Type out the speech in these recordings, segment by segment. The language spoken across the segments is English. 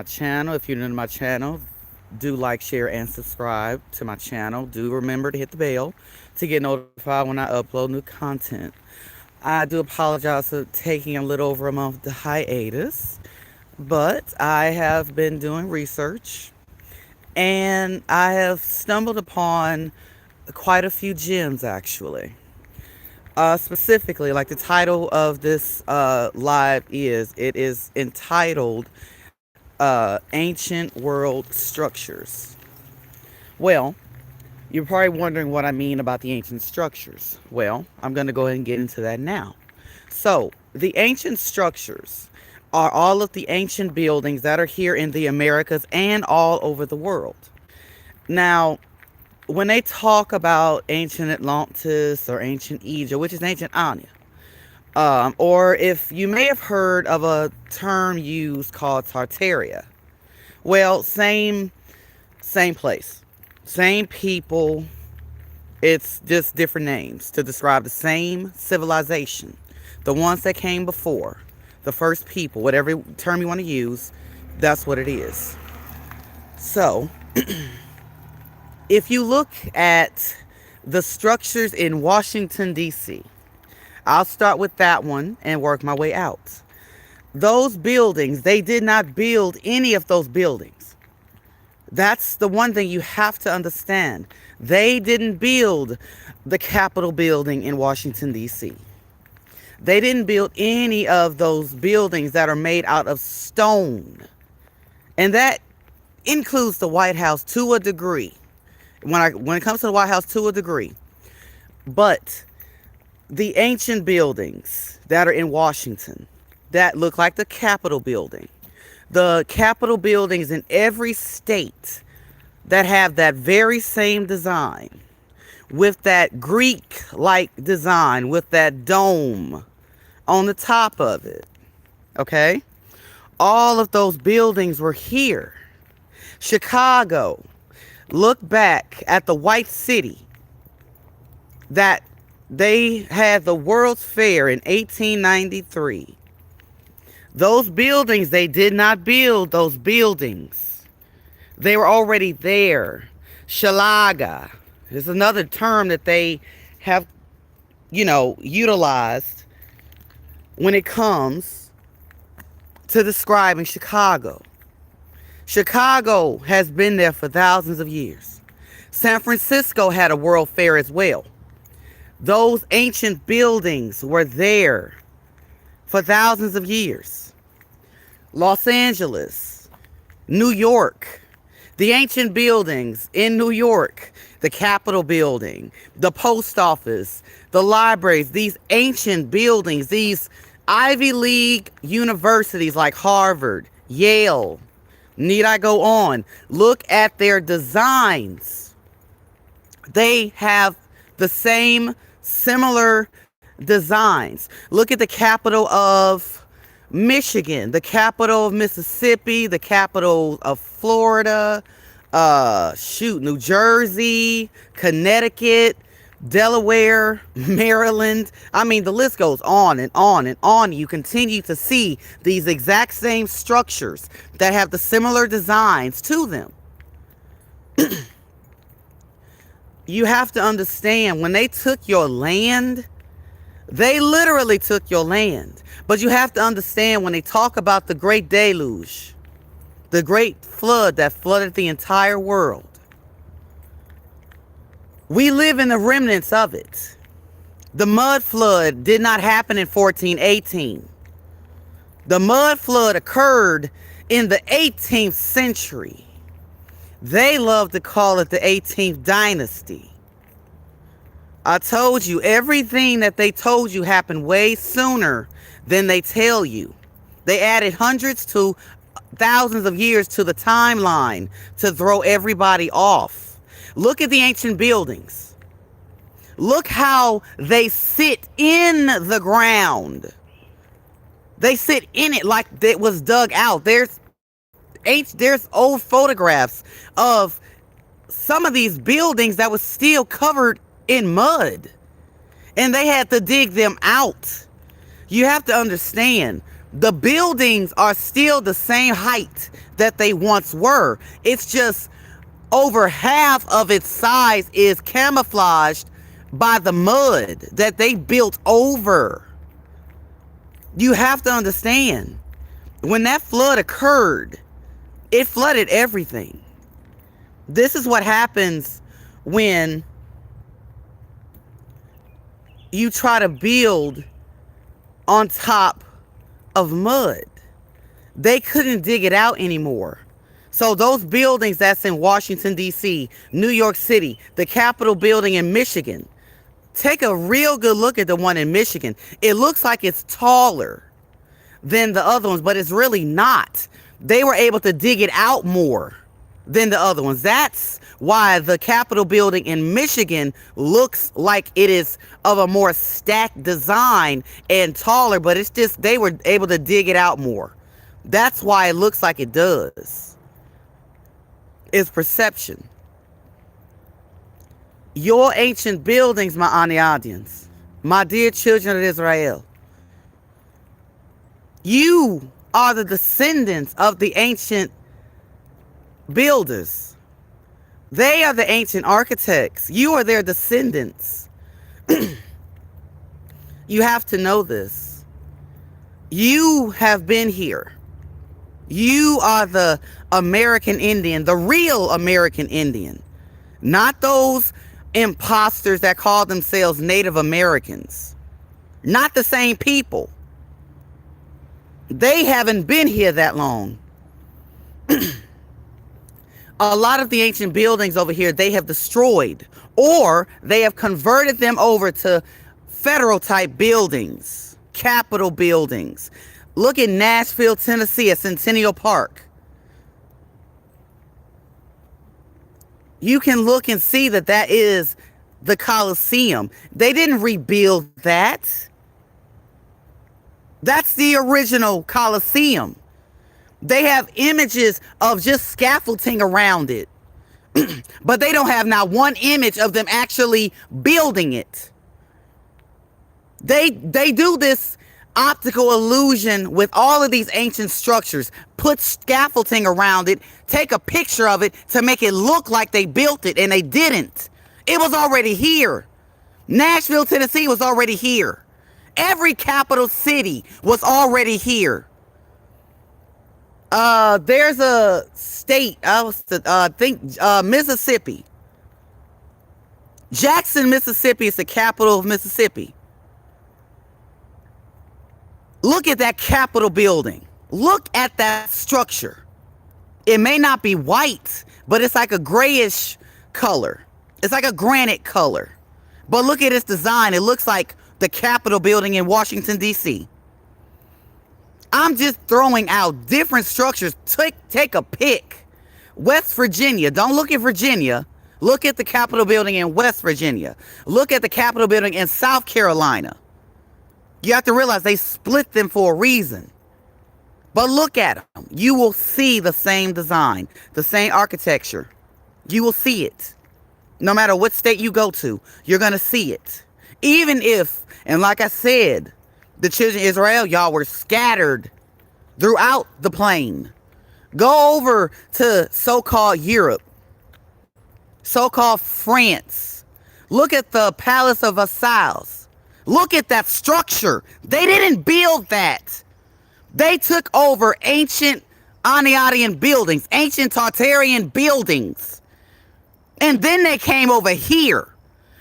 channel. If you're new to my channel, do like, share, and subscribe to my channel. Do remember to hit the bell to get notified when I upload new content. I do apologize for taking a little over a month to hiatus, but I have been doing research and I have stumbled upon quite a few gems actually. Specifically, like the title of this live it is entitled Ancient World Structures. Well, you're probably wondering what I mean about the ancient structures. Well, I'm going to go ahead and get into that now. So, the ancient structures are all of the ancient buildings that are here in the Americas and all over the world. Now, when they talk about ancient Atlantis or ancient Egypt, which is ancient Anya, or if you may have heard of a term used called Tartaria. Well, same place, same people. It's just different names to describe the same civilization, the ones that came before, the first people, whatever term you want to use, that's what it is. So, if you look at the structures in Washington, D.C., I'll start with that one and work my way out. Those buildings, they did not build any of those buildings. That's the one thing you have to understand. They didn't build the Capitol building in Washington, D.C. They didn't build any of those buildings that are made out of stone. And that includes the White House to a degree. When it comes to the White House, to a degree. But the ancient buildings that are in Washington that look like the Capitol building, the Capitol buildings in every state that have that very same design, with that Greek-like design, with that dome on the top of it, okay? All of those buildings were here. Chicago, look back at the White City that they had the World's Fair in 1893. Those buildings, they did not build those buildings. They were already there. Shalaga is another term that they have, utilized when it comes to describing Chicago. Chicago has been there for thousands of years. San Francisco had a World Fair as well. Those ancient buildings were there for thousands of years. Los Angeles, New York, the ancient buildings in New York, the Capitol building, the post office, the libraries, these ancient buildings, these Ivy League universities like Harvard, Yale, need I go on? Look at their designs. They have the same similar designs. Look at the capital of Michigan, the capital of Mississippi, the capital of Florida, New Jersey, Connecticut, Delaware, Maryland. I mean, the list goes on and on and on. You continue to see these exact same structures that have the similar designs to them. You have to understand, when they took your land, they literally took your land. But you have to understand, when they talk about the great deluge, the great flood that flooded the entire world, we live in the remnants of it. The mud flood did not happen in 1418. The mud flood occurred in the 18th century. They love to call it the 18th dynasty. I told you, everything that they told you happened way sooner than they tell you. They added hundreds to thousands of years to the timeline to throw everybody off. Look at the ancient buildings. Look how they sit in the ground. They sit in it like it was dug out. There's old photographs of some of these buildings that was still covered in mud, and they had to dig them out. You have to understand, The buildings are still the same height that they once were. It's just over half of its size is camouflaged by the mud that they built over. You have to understand, when that flood occurred, it flooded everything. This is what happens when you try to build on top of mud. They couldn't dig it out anymore. So those buildings that's in Washington, D.C., New York City, the Capitol building in Michigan, take a real good look at the one in Michigan. It looks like it's taller than the other ones, but it's really not. They were able to dig it out more than the other ones. That's why the Capitol building in Michigan looks like it is of a more stacked design and taller, but it's just they were able to dig it out more. That's why it looks like it does. It's perception. Your ancient buildings, my audience, my dear children of Israel, you are the descendants of the ancient builders. They are the ancient architects. You are their descendants. You have to know this. You have been here. You are the American Indian, the real American Indian, not those imposters that call themselves Native Americans. Not the same people. They haven't been here that long. A lot of the ancient buildings over here, they have destroyed, or they have converted them over to federal type buildings, Capitol buildings. Look at Nashville, Tennessee, at Centennial Park. You can look and see that that is the Coliseum. They didn't rebuild that. That's the original Coliseum. They have images of just scaffolding around it. But they don't have not one image of them actually building it. They do this optical illusion with all of these ancient structures, put scaffolding around it, take a picture of it to make it look like they built it, and they didn't. It was already here. Nashville, Tennessee was already here. Every capital city was already here. There's a state, I think Mississippi. Jackson, Mississippi is the capital of Mississippi. Look at that Capitol building. Look at that structure. It may not be white, but it's like a grayish color. It's like a granite color. But look at its design. It looks like the Capitol building in Washington, D.C. I'm just throwing out different structures. Take a pick. West Virginia. Don't look at Virginia. Look at the Capitol building in West Virginia. Look at the Capitol building in South Carolina. You have to realize they split them for a reason. But look at them. You will see the same design, the same architecture. You will see it. No matter what state you go to, you're going to see it. Even if, and like I said, the children of Israel, y'all were scattered throughout the plain. Go over to so-called Europe, so-called France. Look at the Palace of Asa'r. Look at that structure. They didn't build that. They took over ancient Aniatian buildings, ancient Tartarian buildings. And then they came over here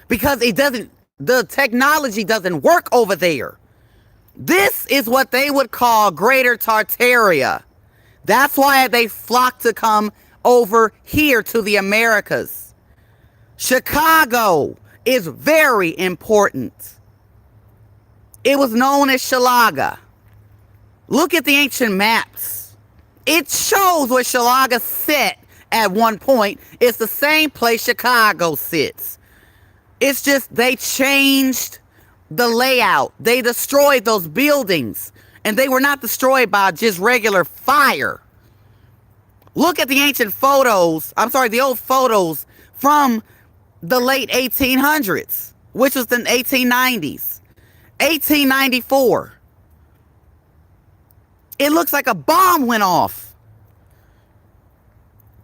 because the technology doesn't work over there. This is what they would call Greater Tartaria. That's why they flock to come over here to the Americas. Chicago is very important. It was known as Shalaga. Look at the ancient maps. It shows where Shalaga sat at one point. It's the same place Chicago sits. It's just they changed the layout. They destroyed those buildings. And they were not destroyed by just regular fire. Look at the ancient photos. The old photos from the late 1800s, which was the 1890s. 1894. It looks like a bomb went off.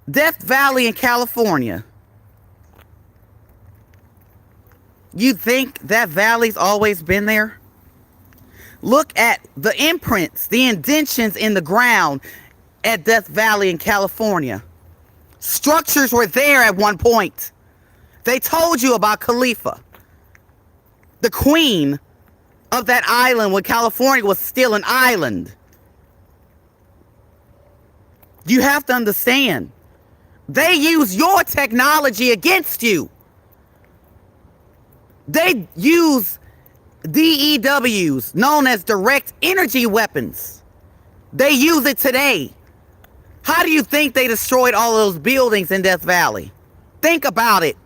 Death Valley in California. You think that valley's always been there? Look at the imprints, the indentions in the ground at Death Valley in California. Structures were there at one point. They told you about Khalifa, the queen of that island when California was still an island. You have to understand, they use your technology against you. They use DEWs, known as direct energy weapons. They use it today. How do you think they destroyed all those buildings in Death Valley? Think about it.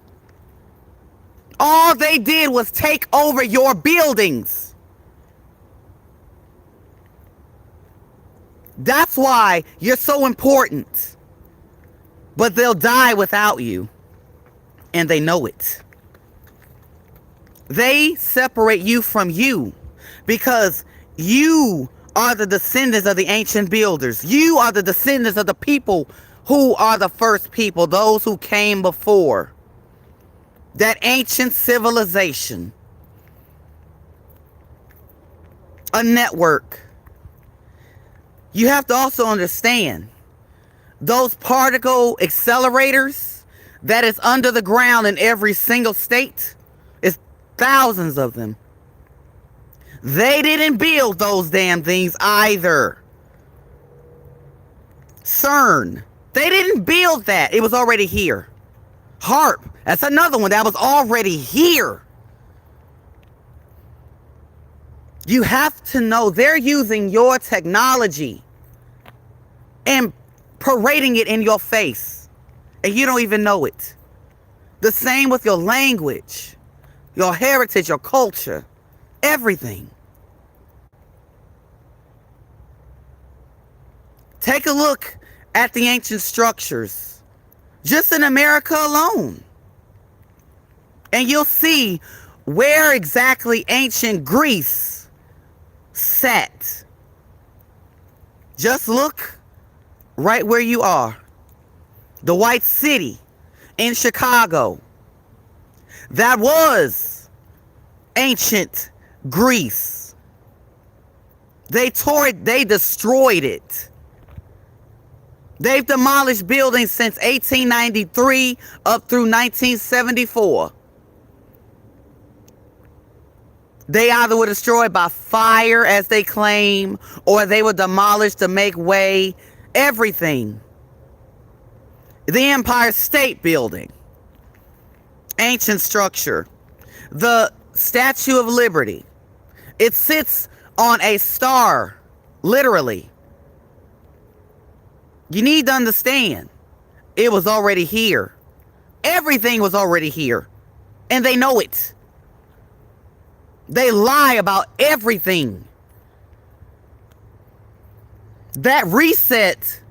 All they did was take over your buildings. That's why you're so important. But they'll die without you. And they know it. They separate you from you because you are the descendants of the ancient builders. You are the descendants of the people who are the first people, those who came before. That ancient civilization. A network. You have to also understand those particle accelerators that is under the ground in every single state. It's thousands of them. They didn't build those damn things either. CERN. They didn't build that. It was already here. HARP. That's another one that was already here. You have to know they're using your technology and parading it in your face. And you don't even know it. The same with your language, your heritage, your culture, everything. Take a look at the ancient structures, just in America alone. And you'll see where exactly ancient Greece sat. Just look right where you are. The White City in Chicago. That was ancient Greece. They tore it, they destroyed it. They've demolished buildings since 1893 up through 1974. They either were destroyed by fire, as they claim, or they were demolished to make way. Everything. The Empire State Building. Ancient structure. The Statue of Liberty. It sits on a star, literally. You need to understand, it was already here. Everything was already here. And they know it. They lie about everything. That reset,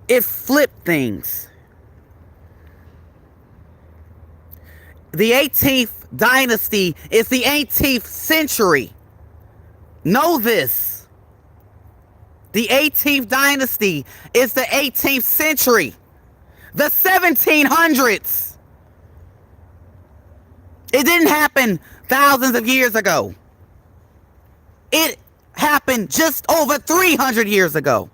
it flipped things. The 18th dynasty is the 18th century. Know this. The 18th dynasty is the 18th century. The 1700s. It didn't happen thousands of years ago. It happened just over 300 years ago.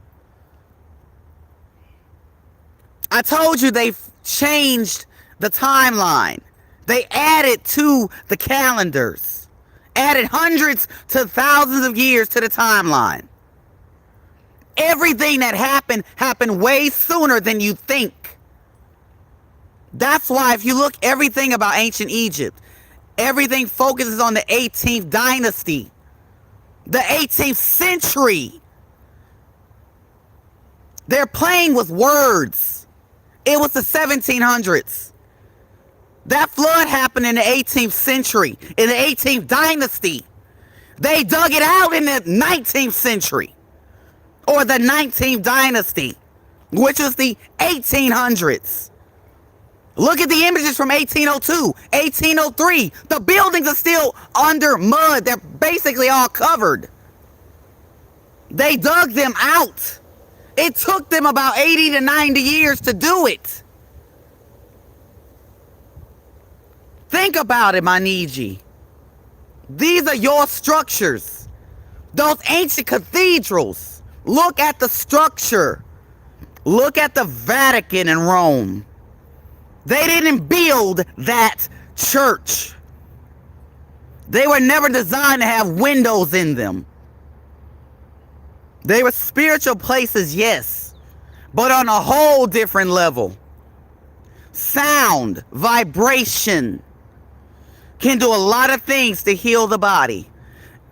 I told you they've changed the timeline. They added to the calendars. Added hundreds to thousands of years to the timeline. Everything that happened way sooner than you think. That's why if you look everything about ancient Egypt, everything focuses on the 18th dynasty. The 18th century. They're playing with words. It was the 1700s. That flood happened in the 18th century, in the 18th dynasty. They dug it out in the 19th century. Or the 19th dynasty, which was the 1800s. Look at the images from 1802, 1803. The buildings are still under mud. They're basically all covered. They dug them out. It took them about 80 to 90 years to do it. Think about it, my Niji. These are your structures. Those ancient cathedrals. Look at the structure. Look at the Vatican in Rome. They didn't build that church. They were never designed to have windows in them. They were spiritual places, yes, but on a whole different level. Sound, vibration can do a lot of things to heal the body,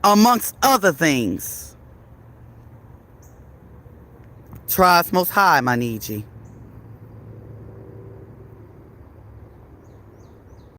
amongst other things. Trust Most High, my Niji.